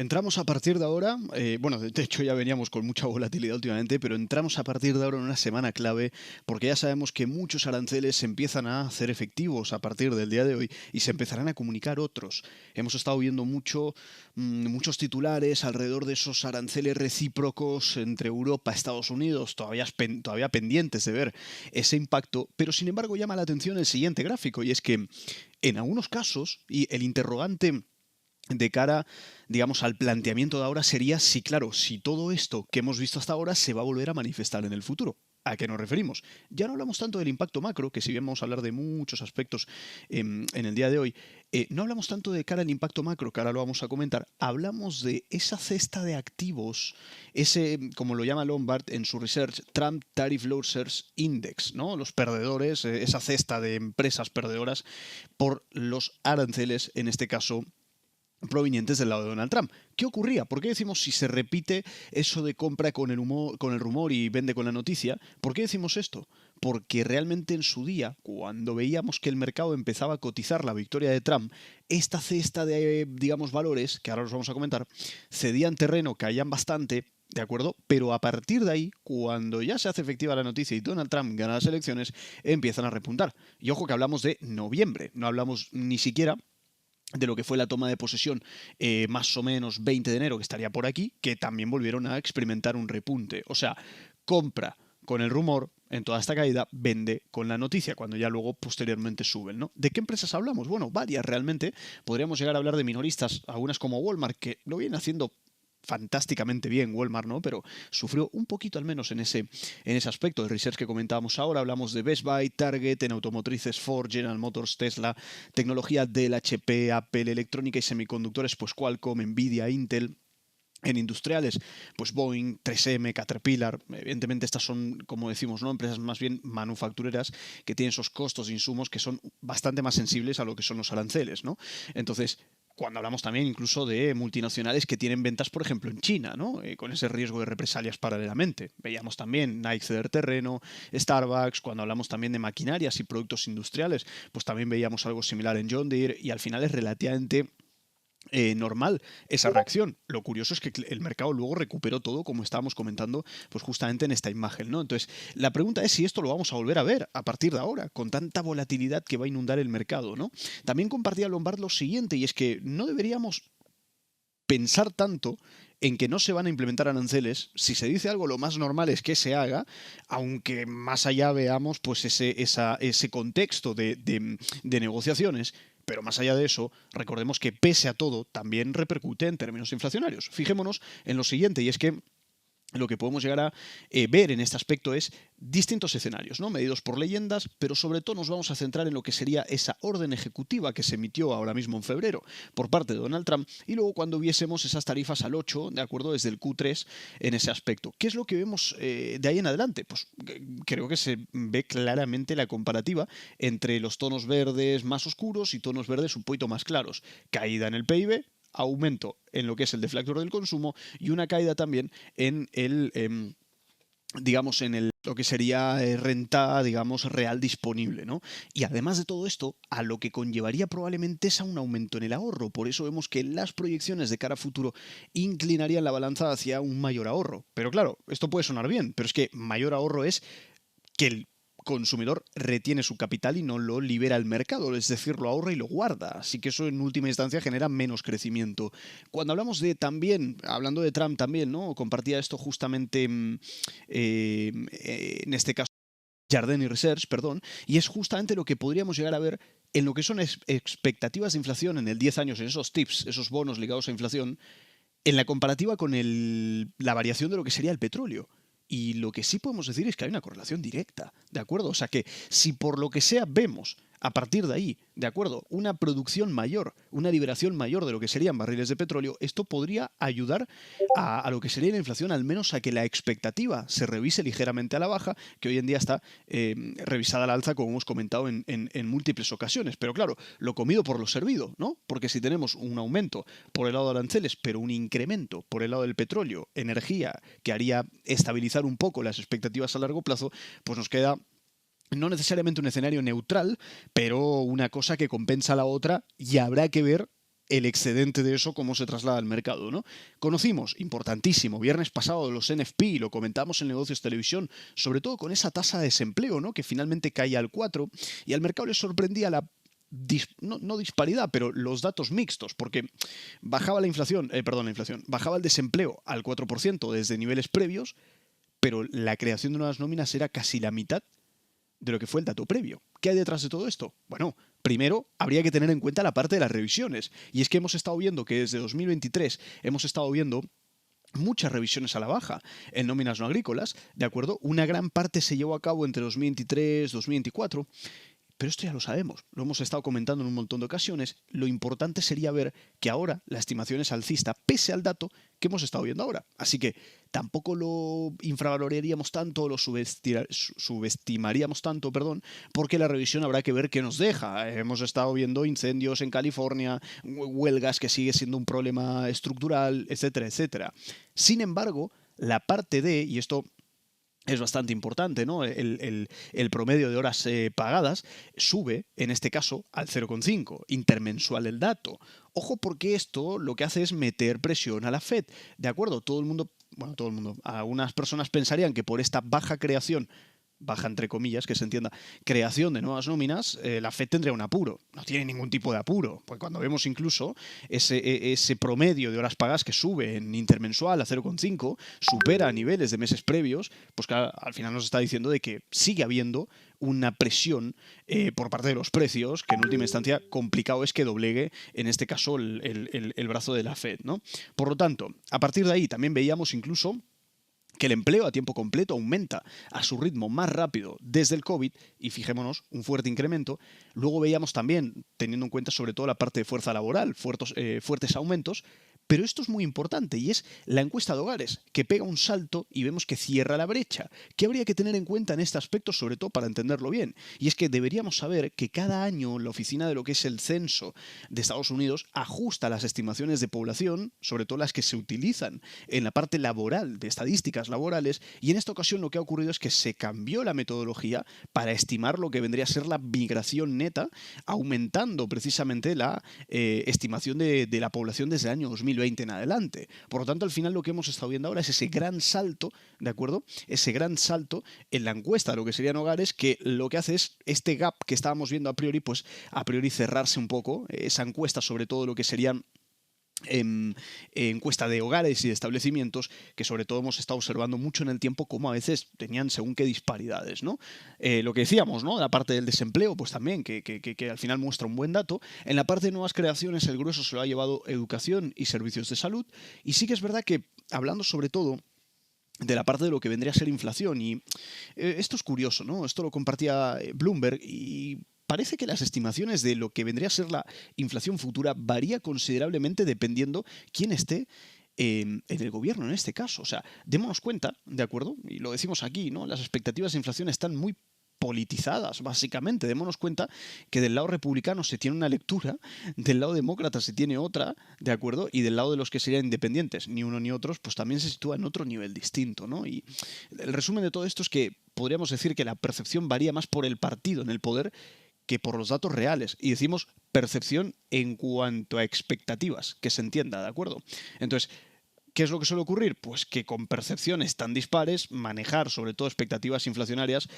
Entramos a partir de ahora, bueno, de hecho ya veníamos con mucha volatilidad últimamente, pero entramos a partir de ahora en una semana clave porque ya sabemos que muchos aranceles se empiezan a hacer efectivos a partir del día de hoy y se empezarán a comunicar otros. Hemos estado viendo muchos titulares alrededor de esos aranceles recíprocos entre Europa y Estados Unidos, todavía pendientes de ver ese impacto, pero sin embargo llama la atención el siguiente gráfico y es que en algunos casos, y el interrogante de cara, digamos, al planteamiento de ahora sería si, claro, si todo esto que hemos visto hasta ahora se va a volver a manifestar en el futuro. ¿A qué nos referimos? Ya no hablamos tanto del impacto macro, que si bien vamos a hablar de muchos aspectos en el día de hoy, no hablamos tanto de cara al impacto macro, que ahora lo vamos a comentar, hablamos de esa cesta de activos, ese, como lo llama Lombard en su research, Trump Tariff Losers Index, ¿no? Los perdedores, esa cesta de empresas perdedoras por los aranceles, en este caso provenientes del lado de Donald Trump. ¿Qué ocurría? ¿Por qué decimos si se repite eso de compra con el rumor y vende con la noticia? ¿Por qué decimos esto? Porque realmente en su día, cuando veíamos que el mercado empezaba a cotizar la victoria de Trump, esta cesta de, digamos, valores, que ahora los vamos a comentar, cedían terreno, caían bastante, ¿de acuerdo? Pero a partir de ahí, cuando ya se hace efectiva la noticia y Donald Trump gana las elecciones, empiezan a repuntar. Y ojo que hablamos de noviembre, no hablamos ni siquiera de lo que fue la toma de posesión más o menos 20 de enero, que estaría por aquí, que también volvieron a experimentar un repunte. O sea, compra con el rumor en toda esta caída, vende con la noticia, cuando ya luego posteriormente suben, ¿no? ¿De qué empresas hablamos? Bueno, varias realmente. Podríamos llegar a hablar de minoristas, algunas como Walmart, que lo vienen haciendo fantásticamente bien Walmart, ¿no? Pero sufrió un poquito al menos en ese aspecto. El research que comentábamos ahora, hablamos de Best Buy, Target, en automotrices Ford, General Motors, Tesla, tecnología Dell, HP, Apple, electrónica y semiconductores, pues Qualcomm, Nvidia, Intel. En industriales, pues Boeing, 3M, Caterpillar, evidentemente estas son, como decimos, ¿no? Empresas más bien manufactureras que tienen esos costos de insumos que son bastante más sensibles a lo que son los aranceles, ¿no? Entonces, cuando hablamos también incluso de multinacionales que tienen ventas, por ejemplo, en China, ¿no? Con ese riesgo de represalias paralelamente. Veíamos también Nike ceder terreno, Starbucks, cuando hablamos también de maquinarias y productos industriales, pues también veíamos algo similar en John Deere y al final es relativamente normal esa reacción. Lo curioso es que el mercado luego recuperó todo, como estábamos comentando, pues justamente en esta imagen, ¿no? Entonces, la pregunta es si esto lo vamos a volver a ver a partir de ahora, con tanta volatilidad que va a inundar el mercado, ¿no? También compartía Lombard lo siguiente, y es que no deberíamos pensar tanto en que no se van a implementar aranceles. Si se dice algo, lo más normal es que se haga, aunque más allá veamos pues ese contexto de negociaciones. Pero más allá de eso, recordemos que pese a todo, también repercute en términos inflacionarios. Fijémonos en lo siguiente, y es que lo que podemos llegar a ver en este aspecto es distintos escenarios, ¿no? Medidos por leyendas, pero sobre todo nos vamos a centrar en lo que sería esa orden ejecutiva que se emitió ahora mismo en febrero por parte de Donald Trump y luego cuando viésemos esas tarifas al 8, ¿de acuerdo? Desde el Q3 en ese aspecto. ¿Qué es lo que vemos de ahí en adelante? Pues creo que se ve claramente la comparativa entre los tonos verdes más oscuros y tonos verdes un poquito más claros. Caída en el PIB, aumento en lo que es el deflactor del consumo y una caída también en digamos, lo que sería renta, digamos, real disponible, ¿no? Y además de todo esto, a lo que conllevaría probablemente es a un aumento en el ahorro. Por eso vemos que las proyecciones de cara a futuro inclinarían la balanza hacia un mayor ahorro. Pero claro, esto puede sonar bien, pero es que mayor ahorro es que el consumidor retiene su capital y no lo libera al mercado, es decir, lo ahorra y lo guarda. Así que eso en última instancia genera menos crecimiento. Cuando hablamos de también, hablando de Trump también, ¿no? Compartía esto justamente en este caso Jardine Research, perdón, y es justamente lo que podríamos llegar a ver en lo que son expectativas de inflación en el 10 años, en esos tips, esos bonos ligados a inflación, en la comparativa con la variación de lo que sería el petróleo. Y lo que sí podemos decir es que hay una correlación directa, ¿de acuerdo? O sea que si por lo que sea vemos a partir de ahí, ¿de acuerdo? Una producción mayor, una liberación mayor de lo que serían barriles de petróleo, esto podría ayudar a lo que sería la inflación, al menos a que la expectativa se revise ligeramente a la baja, que hoy en día está revisada al alza, como hemos comentado en múltiples ocasiones. Pero claro, lo comido por lo servido, ¿no? Porque si tenemos un aumento por el lado de aranceles, pero un incremento por el lado del petróleo, energía, que haría estabilizar un poco las expectativas a largo plazo, pues nos queda no necesariamente un escenario neutral, pero una cosa que compensa a la otra y habrá que ver el excedente de eso cómo se traslada al mercado, ¿no? Conocimos, importantísimo, viernes pasado los NFP, lo comentamos en Negocios Televisión, sobre todo con esa tasa de desempleo, ¿no? Que finalmente caía al 4 y al mercado le sorprendía no disparidad, pero los datos mixtos, porque bajaba bajaba el desempleo al 4% desde niveles previos, pero la creación de nuevas nóminas era casi la mitad de lo que fue el dato previo. ¿Qué hay detrás de todo esto? Bueno, primero habría que tener en cuenta la parte de las revisiones. Y es que hemos estado viendo que desde 2023 hemos estado viendo muchas revisiones a la baja en nóminas no agrícolas, ¿de acuerdo? Una gran parte se llevó a cabo entre 2023 y 2024. Pero esto ya lo sabemos, lo hemos estado comentando en un montón de ocasiones. Lo importante sería ver que ahora la estimación es alcista, pese al dato que hemos estado viendo ahora. Así que tampoco lo infravaloraríamos tanto, lo subestimaríamos tanto, perdón, porque la revisión habrá que ver qué nos deja. Hemos estado viendo incendios en California, huelgas que sigue siendo un problema estructural, etcétera, etcétera. Sin embargo, la parte de, y esto es bastante importante, ¿no? El promedio de horas pagadas sube, en este caso, al 0,5, intermensual el dato. Ojo, porque esto lo que hace es meter presión a la Fed, ¿de acuerdo? Todo el mundo, algunas personas pensarían que por esta baja creación, baja entre comillas, que se entienda, creación de nuevas nóminas, la Fed tendría un apuro. No tiene ningún tipo de apuro, porque cuando vemos incluso ese promedio de horas pagas que sube en intermensual a 0,5, supera a niveles de meses previos, pues que al final nos está diciendo de que sigue habiendo una presión por parte de los precios, que en última instancia complicado es que doblegue, en este caso, el brazo de la Fed, ¿no? Por lo tanto, a partir de ahí también veíamos incluso que el empleo a tiempo completo aumenta a su ritmo más rápido desde el COVID, y fijémonos, un fuerte incremento. Luego veíamos también, teniendo en cuenta sobre todo la parte de fuerza laboral, fuertes aumentos, pero esto es muy importante y es la encuesta de hogares, que pega un salto y vemos que cierra la brecha. ¿Qué habría que tener en cuenta en este aspecto, sobre todo para entenderlo bien? Y es que deberíamos saber que cada año la oficina de lo que es el censo de Estados Unidos ajusta las estimaciones de población, sobre todo las que se utilizan en la parte laboral, de estadísticas laborales, y en esta ocasión lo que ha ocurrido es que se cambió la metodología para estimar lo que vendría a ser la migración neta, aumentando precisamente la estimación de la población desde el año 2020 en adelante. Por lo tanto, al final lo que hemos estado viendo ahora es ese gran salto, ¿de acuerdo? Ese gran salto en la encuesta de lo que serían hogares, que lo que hace es este gap que estábamos viendo a priori, pues a priori cerrarse un poco, esa encuesta sobre todo lo que serían encuesta de hogares y de establecimientos, que sobre todo hemos estado observando mucho en el tiempo cómo a veces tenían según qué disparidades, ¿no? Lo que decíamos, ¿no? La parte del desempleo, pues también, que al final muestra un buen dato. En la parte de nuevas creaciones, el grueso se lo ha llevado educación y servicios de salud. Y sí que es verdad que, hablando sobre todo de la parte de lo que vendría a ser inflación, y esto es curioso, ¿no? Esto lo compartía Bloomberg, y parece que las estimaciones de lo que vendría a ser la inflación futura varía considerablemente dependiendo quién esté en el gobierno en este caso. O sea, démonos cuenta, ¿de acuerdo? Y lo decimos aquí, ¿no? Las expectativas de inflación están muy politizadas, básicamente. Démonos cuenta que del lado republicano se tiene una lectura, del lado demócrata se tiene otra, ¿de acuerdo? Y del lado de los que serían independientes, ni uno ni otros, pues también se sitúa en otro nivel distinto, ¿no? Y el resumen de todo esto es que podríamos decir que la percepción varía más por el partido en el poder que por los datos reales. Y decimos percepción en cuanto a expectativas, que se entienda, ¿de acuerdo? Entonces, ¿qué es lo que suele ocurrir? Pues que con percepciones tan dispares, manejar sobre todo expectativas inflacionarias,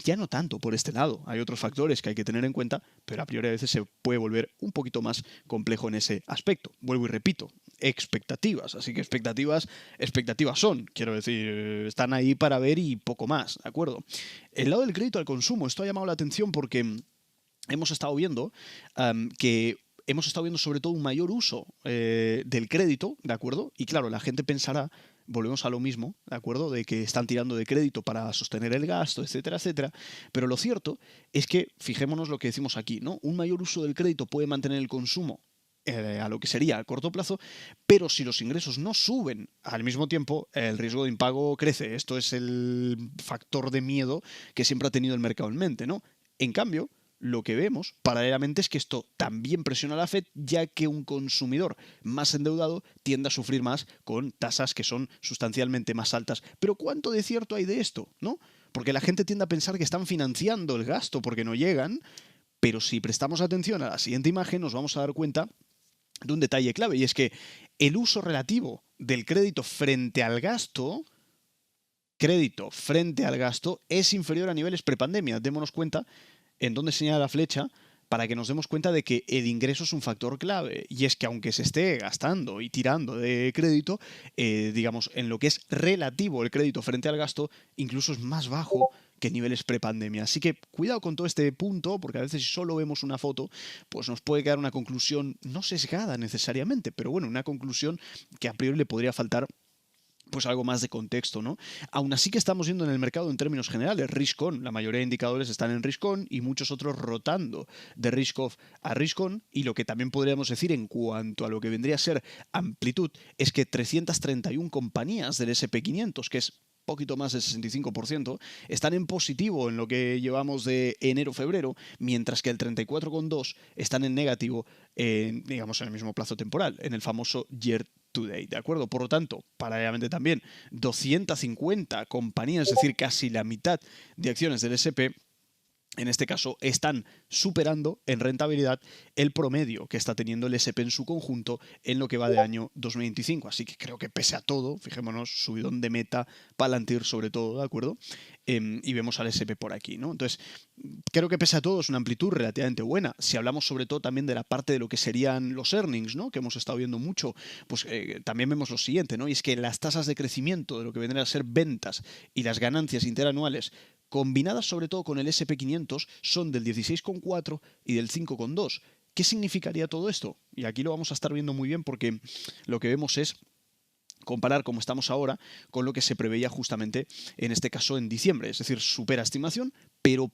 ya no tanto por este lado. Hay otros factores que hay que tener en cuenta, pero a priori a veces se puede volver un poquito más complejo en ese aspecto. Vuelvo y repito, expectativas. Así que expectativas son, quiero decir, están ahí para ver y poco más, ¿de acuerdo? El lado del crédito al consumo, esto ha llamado la atención porque hemos estado viendo sobre todo un mayor uso del crédito, ¿de acuerdo? Y claro, la gente pensará, volvemos a lo mismo, ¿de acuerdo? De que están tirando de crédito para sostener el gasto, etcétera, etcétera. Pero lo cierto es que, fijémonos lo que decimos aquí, ¿no? Un mayor uso del crédito puede mantener el consumo a lo que sería a corto plazo, pero si los ingresos no suben al mismo tiempo, el riesgo de impago crece. Esto es el factor de miedo que siempre ha tenido el mercado en mente, ¿no? En cambio, lo que vemos paralelamente es que esto también presiona a la Fed, ya que un consumidor más endeudado tiende a sufrir más con tasas que son sustancialmente más altas. Pero ¿cuánto de cierto hay de esto? ¿No? Porque la gente tiende a pensar que están financiando el gasto porque no llegan, pero si prestamos atención a la siguiente imagen nos vamos a dar cuenta de un detalle clave, y es que el uso relativo del crédito frente al gasto es inferior a niveles prepandemia. Démonos cuenta en dónde señala la flecha para que nos demos cuenta de que el ingreso es un factor clave. Y es que aunque se esté gastando y tirando de crédito, digamos, en lo que es relativo el crédito frente al gasto, incluso es más bajo que niveles prepandemia. Así que cuidado con todo este punto, porque a veces si solo vemos una foto, pues nos puede quedar una conclusión no sesgada necesariamente, pero bueno, una conclusión que a priori le podría faltar pues algo más de contexto, ¿no? Aún así que estamos viendo en el mercado en términos generales, risk-on, la mayoría de indicadores están en risk-on y muchos otros rotando de risk-off a risk-on, y lo que también podríamos decir en cuanto a lo que vendría a ser amplitud es que 331 compañías del S&P 500, que es poquito más del 65%, están en positivo en lo que llevamos de enero-febrero, mientras que el 34,2 están en negativo, digamos, en el mismo plazo temporal, en el famoso year today, ¿de acuerdo? Por lo tanto, paralelamente también 250 compañías, es decir, casi la mitad de acciones del S&P, en este caso, están superando en rentabilidad el promedio que está teniendo el S&P en su conjunto en lo que va de año 2025. Así que creo que pese a todo, fijémonos, subidón de Meta, Palantir sobre todo, ¿de acuerdo? Y vemos al S&P por aquí, ¿no? Entonces, creo que pese a todo es una amplitud relativamente buena. Si hablamos sobre todo también de la parte de lo que serían los earnings, ¿no? Que hemos estado viendo mucho, pues también vemos lo siguiente, ¿no? Y es que las tasas de crecimiento de lo que vendrían a ser ventas y las ganancias interanuales combinadas sobre todo con el S&P 500, son del 16,4 y del 5,2. ¿Qué significaría todo esto? Y aquí lo vamos a estar viendo muy bien porque lo que vemos es comparar cómo estamos ahora con lo que se preveía justamente en este caso en diciembre. Es decir, supera estimación, pero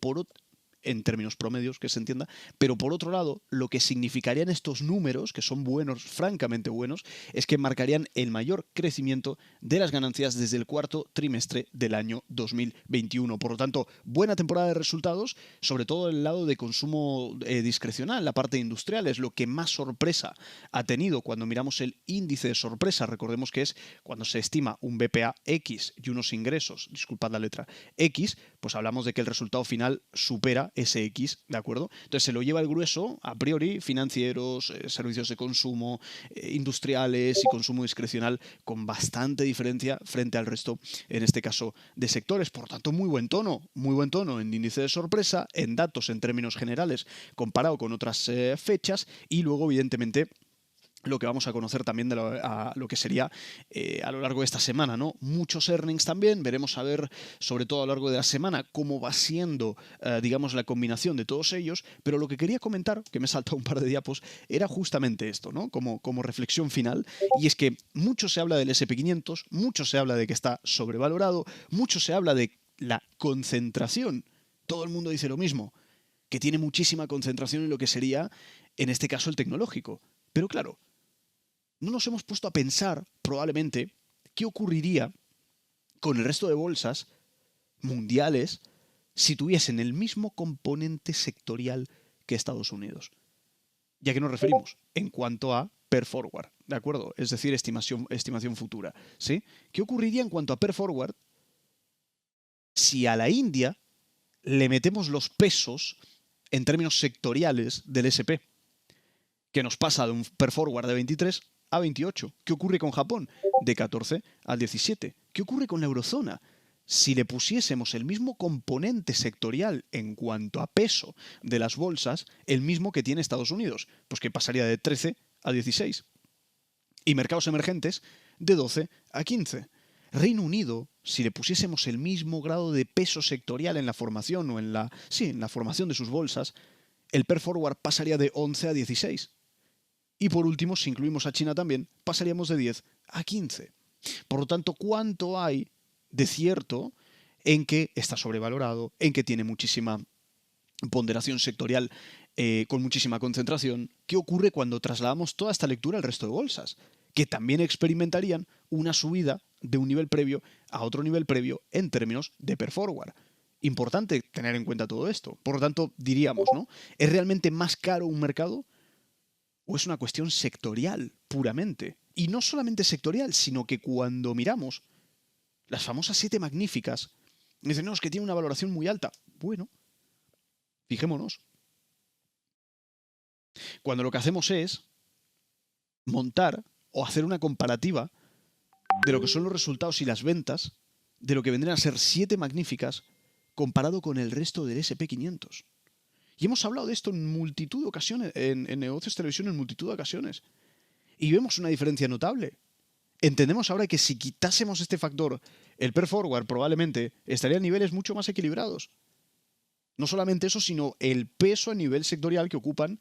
en términos promedios, que se entienda, pero por otro lado, lo que significarían estos números, que son buenos, francamente buenos, es que marcarían el mayor crecimiento de las ganancias desde el cuarto trimestre del año 2021. Por lo tanto, buena temporada de resultados, sobre todo el lado de consumo discrecional, la parte industrial, es lo que más sorpresa ha tenido cuando miramos el índice de sorpresa. Recordemos que es cuando se estima un BPA X y unos ingresos, disculpad la letra, X, pues hablamos de que el resultado final supera ese X, ¿de acuerdo? Entonces se lo lleva el grueso, a priori, financieros, servicios de consumo, industriales y consumo discrecional, con bastante diferencia frente al resto, en este caso, de sectores. Por tanto, muy buen tono en índice de sorpresa, en datos en términos generales, comparado con otras fechas, y luego, evidentemente, lo que vamos a conocer también de lo que sería a lo largo de esta semana, ¿no? Muchos earnings también, veremos a ver, sobre todo a lo largo de la semana, cómo va siendo, digamos, la combinación de todos ellos, pero lo que quería comentar, que me he saltado un par de diapos, era justamente esto, ¿no? Como reflexión final, y es que mucho se habla del S&P 500, mucho se habla de que está sobrevalorado, mucho se habla de la concentración, todo el mundo dice lo mismo, que tiene muchísima concentración en lo que sería, en este caso, el tecnológico. Pero claro, no nos hemos puesto a pensar, probablemente, qué ocurriría con el resto de bolsas mundiales si tuviesen el mismo componente sectorial que Estados Unidos. ¿Ya que nos referimos? En cuanto a per forward, ¿de acuerdo? Es decir, estimación futura, ¿sí? ¿Qué ocurriría en cuanto a per forward si a la India le metemos los pesos en términos sectoriales del SP? Que nos pasa de un per forward de 23 a 28. ¿Qué ocurre con Japón? De 14 al 17. ¿Qué ocurre con la eurozona? Si le pusiésemos el mismo componente sectorial en cuanto a peso de las bolsas, el mismo que tiene Estados Unidos, pues que pasaría de 13 a 16. Y mercados emergentes de 12 a 15. Reino Unido, si le pusiésemos el mismo grado de peso sectorial en la formación o en la formación de sus bolsas, el per forward pasaría de 11 a 16. Y por último, si incluimos a China también, pasaríamos de 10 a 15. Por lo tanto, ¿cuánto hay de cierto en que está sobrevalorado, en que tiene muchísima ponderación sectorial, con muchísima concentración? ¿Qué ocurre cuando trasladamos toda esta lectura al resto de bolsas? Que también experimentarían una subida de un nivel previo a otro nivel previo en términos de per forward. Importante tener en cuenta todo esto. Por lo tanto, diríamos, ¿no? ¿Es realmente más caro un mercado? ¿O es una cuestión sectorial puramente? Y no solamente sectorial, sino que cuando miramos las famosas 7 magníficas, dicen, no, es que tiene una valoración muy alta. Bueno, fijémonos. Cuando lo que hacemos es montar o hacer una comparativa de lo que son los resultados y las ventas de lo que vendrían a ser 7 magníficas comparado con el resto del SP500. Y hemos hablado de esto en multitud de ocasiones, en negocios de televisión en multitud de ocasiones. Y vemos una diferencia notable. Entendemos ahora que si quitásemos este factor, el PER forward probablemente estaría a niveles mucho más equilibrados. No solamente eso, sino el peso a nivel sectorial que ocupan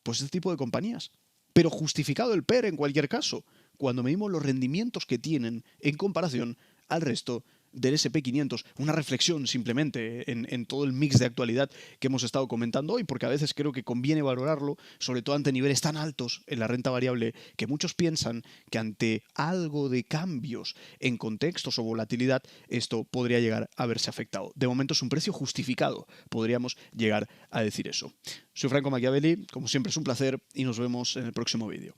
pues este tipo de compañías. Pero justificado el PER en cualquier caso, cuando medimos los rendimientos que tienen en comparación al resto del SP500. Una reflexión simplemente en todo el mix de actualidad que hemos estado comentando hoy, porque a veces creo que conviene valorarlo, sobre todo ante niveles tan altos en la renta variable, que muchos piensan que ante algo de cambios en contextos o volatilidad, esto podría llegar a verse afectado. De momento es un precio justificado, podríamos llegar a decir eso. Soy Franco Machiavelli, como siempre es un placer y nos vemos en el próximo vídeo.